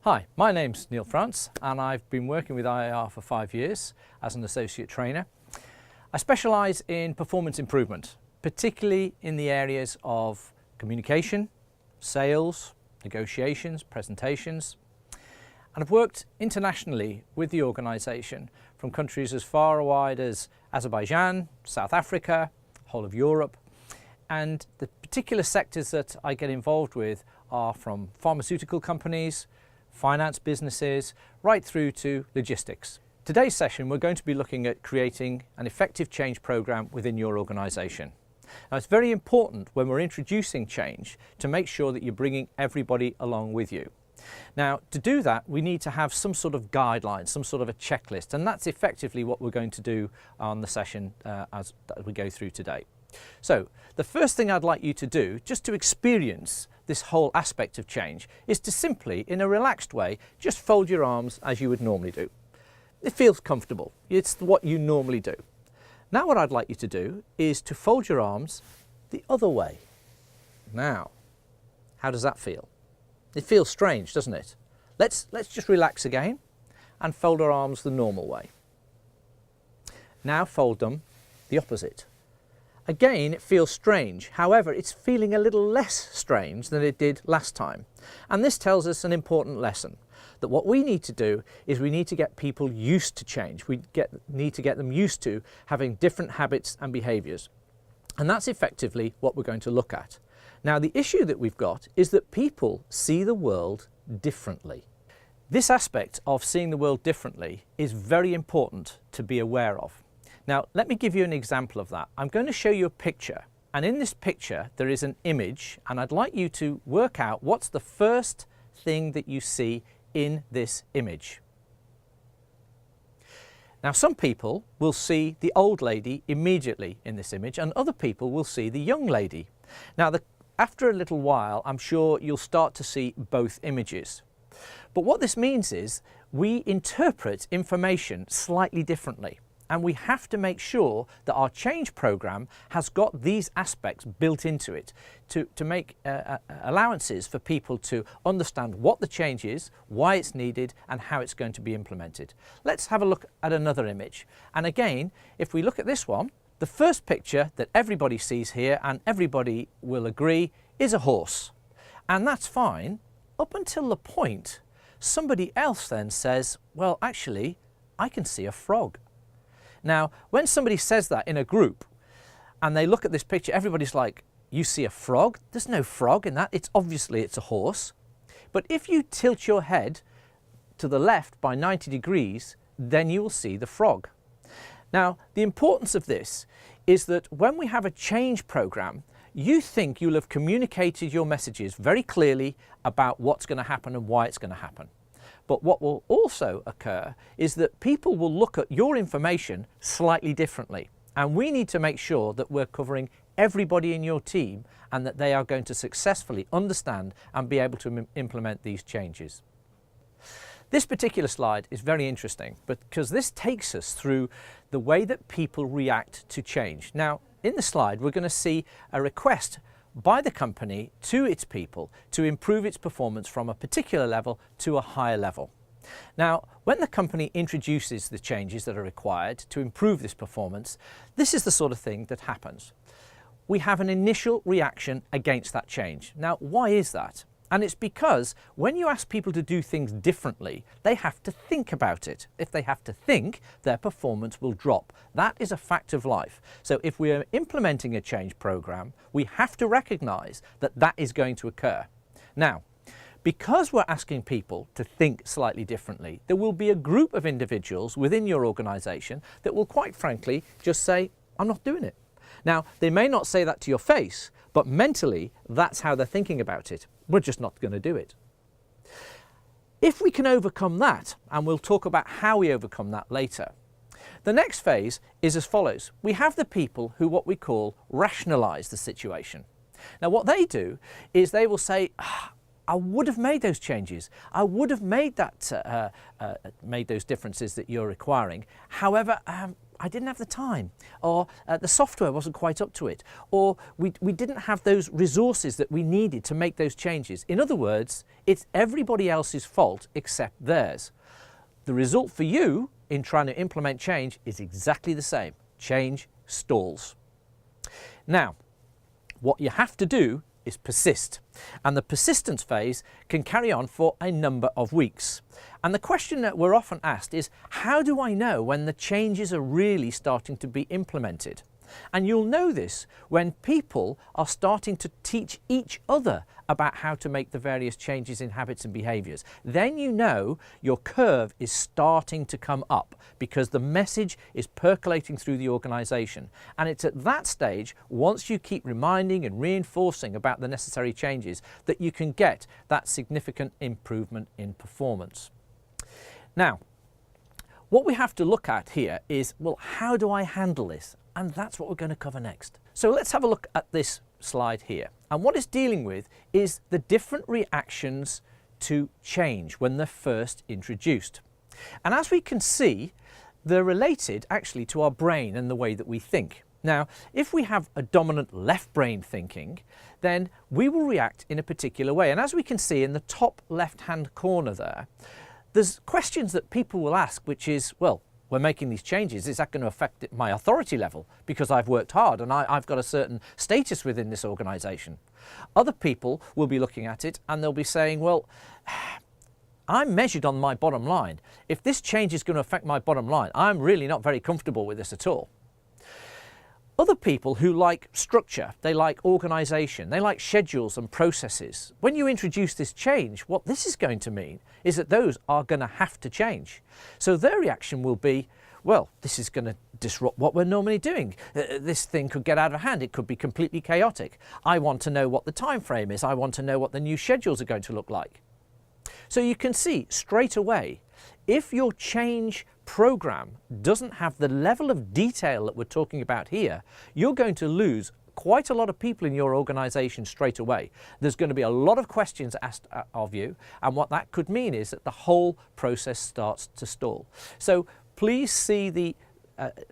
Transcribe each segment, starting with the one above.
Hi, my name's Neil France and I've been working with IIR for 5 years as an associate trainer. I specialise in performance improvement, particularly in the areas of communication, sales, negotiations, presentations. And I've worked internationally with the organisation from countries as far and wide as Azerbaijan, South Africa, whole of Europe. And the particular sectors that I get involved with are from pharmaceutical companies, finance businesses, right through to logistics. Today's session we're going to be looking at creating an effective change program within your organisation. Now it's very important when we're introducing change to make sure that you're bringing everybody along with you. Now to do that we need to have some sort of guidelines, some sort of a checklist, and that's effectively what we're going to do on the session as we go through today. So the first thing I'd like you to do, just to experience this whole aspect of change, is to simply, in a relaxed way, just fold your arms as you would normally do. It feels comfortable. It's what you normally do. Now what I'd like you to do is to fold your arms the other way. Now, how does that feel? It feels strange, doesn't it? Let's just relax again and fold our arms the normal way. Now fold them the opposite. Again, it feels strange. However, it's feeling a little less strange than it did last time. And this tells us an important lesson, that what we need to do is we need to get people used to change. We need to get them used to having different habits and behaviours. And that's effectively what we're going to look at. Now, the issue that we've got is that people see the world differently. This aspect of seeing the world differently is very important to be aware of. Now, let me give you an example of that. I'm going to show you a picture, and in this picture there is an image, and I'd like you to work out what's the first thing that you see in this image. Now, some people will see the old lady immediately in this image, and other people will see the young lady. Now, after a little while, I'm sure you'll start to see both images. But what this means is we interpret information slightly differently. And we have to make sure that our change program has got these aspects built into it to make allowances for people to understand what the change is, why it's needed, and how it's going to be implemented. Let's have a look at another image. And again, if we look at this one, the first picture that everybody sees here, and everybody will agree, is a horse. And that's fine up until the point somebody else then says, well, actually, I can see a frog. Now, when somebody says that in a group and they look at this picture, everybody's like, you see a frog? There's no frog in that. It's obviously a horse. But if you tilt your head to the left by 90 degrees, then you will see the frog. Now, the importance of this is that when we have a change program, you think you'll have communicated your messages very clearly about what's going to happen and why it's going to happen. But what will also occur is that people will look at your information slightly differently. And we need to make sure that we're covering everybody in your team and that they are going to successfully understand and be able to implement these changes. This particular slide is very interesting because this takes us through the way that people react to change. Now, in the slide, we're going to see a request by the company to its people to improve its performance from a particular level to a higher level. Now, when the company introduces the changes that are required to improve this performance, this is the sort of thing that happens. We have an initial reaction against that change. Now, why is that? And it's because when you ask people to do things differently, they have to think about it. If they have to think, their performance will drop. That is a fact of life. So if we are implementing a change program, we have to recognize that that is going to occur. Now, because we're asking people to think slightly differently, there will be a group of individuals within your organization that will quite frankly just say, I'm not doing it. Now, they may not say that to your face, but mentally, that's how they're thinking about it. We're just not going to do it. If we can overcome that, and we'll talk about how we overcome that later, the next phase is as follows. We have the people who what we call rationalize the situation. Now, what they do is they will say, I would have made those changes. I would have made that, made those differences that you're requiring. However, I didn't have the time, or the software wasn't quite up to it, or we didn't have those resources that we needed to make those changes. In other words, it's everybody else's fault except theirs. The result for you in trying to implement change is exactly the same. Change stalls. Now, what you have to do is persist, and the persistence phase can carry on for a number of weeks. And the question that we're often asked is, how do I know when the changes are really starting to be implemented? And you'll know this when people are starting to teach each other about how to make the various changes in habits and behaviours. Then you know your curve is starting to come up because the message is percolating through the organisation. And it's at that stage, once you keep reminding and reinforcing about the necessary changes, that you can get that significant improvement in performance. Now, what we have to look at here is, well, how do I handle this? And that's what we're going to cover next. So let's have a look at this slide here. And what it's dealing with is the different reactions to change when they're first introduced. And as we can see, they're related actually to our brain and the way that we think. Now, if we have a dominant left brain thinking, then we will react in a particular way. And as we can see in the top left-hand corner there, there's questions that people will ask, which is, well, we're making these changes, is that going to affect my authority level because I've worked hard and I've got a certain status within this organisation? Other people will be looking at it and they'll be saying, well, I'm measured on my bottom line. If this change is going to affect my bottom line, I'm really not very comfortable with this at all. Other people who like structure, they like organisation, they like schedules and processes. When you introduce this change, what this is going to mean is that those are going to have to change. So their reaction will be, well, this is going to disrupt what we're normally doing. This thing could get out of hand. It could be completely chaotic. I want to know what the time frame is. I want to know what the new schedules are going to look like. So you can see straight away, if your change program doesn't have the level of detail that we're talking about here, you're going to lose quite a lot of people in your organisation straight away. There's going to be a lot of questions asked of you, and what that could mean is that the whole process starts to stall. So please see the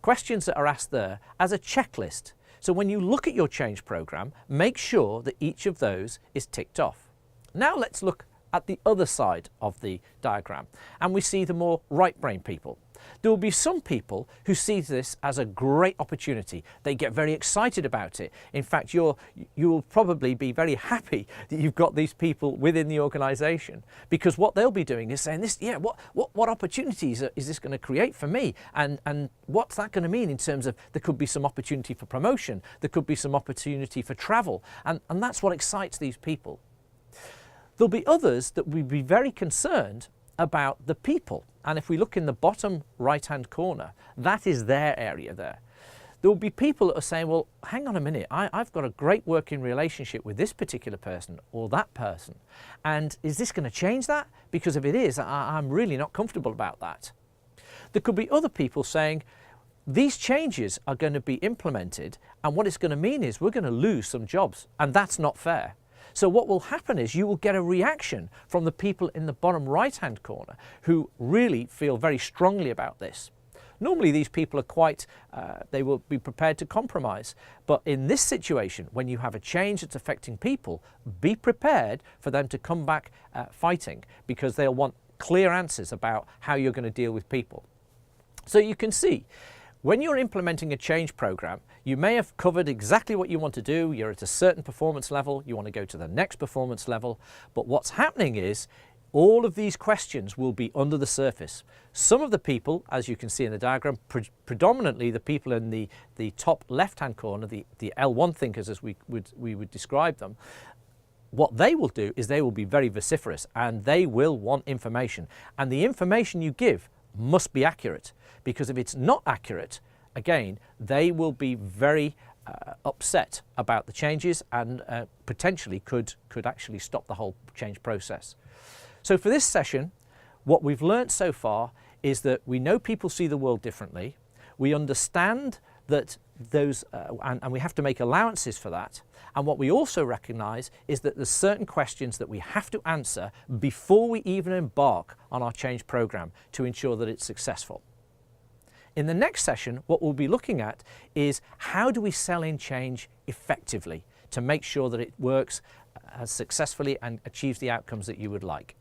questions that are asked there as a checklist. So when you look at your change program, make sure that each of those is ticked off. Now let's look at the other side of the diagram, and we see the more right brain people. There will be some people who see this as a great opportunity. They get very excited about it. In fact, you will probably be very happy that you've got these people within the organisation, because what they'll be doing is saying, "This, yeah, what opportunities is this going to create for me? And what's that going to mean in terms of there could be some opportunity for promotion, there could be some opportunity for travel," and that's what excites these people. There'll be others that will be very concerned about the people. And if we look in the bottom right-hand corner, that is their area there. There will be people that are saying, well, hang on a minute, I've got a great working relationship with this particular person or that person. And is this going to change that? Because if it is, I'm really not comfortable about that. There could be other people saying, these changes are going to be implemented, and what it's going to mean is we're going to lose some jobs, and that's not fair. So what will happen is you will get a reaction from the people in the bottom right-hand corner who really feel very strongly about this. Normally these people are quite, they will be prepared to compromise. But in this situation, when you have a change that's affecting people, be prepared for them to come back fighting, because they'll want clear answers about how you're going to deal with people. So you can see, when you're implementing a change program, you may have covered exactly what you want to do. You're at a certain performance level. You want to go to the next performance level. But what's happening is all of these questions will be under the surface. Some of the people, as you can see in the diagram, predominantly the people in the top left-hand corner, the L1 thinkers as we would describe them, what they will do is they will be very vociferous and they will want information. And the information you give must be accurate, because if it's not accurate, again, they will be very upset about the changes and potentially could actually stop the whole change process. So for this session, what we've learnt so far is that we know people see the world differently. We understand that those, and we have to make allowances for that. And what we also recognise is that there's certain questions that we have to answer before we even embark on our change programme to ensure that it's successful. In the next session, what we'll be looking at is how do we sell in change effectively to make sure that it works as successfully and achieves the outcomes that you would like.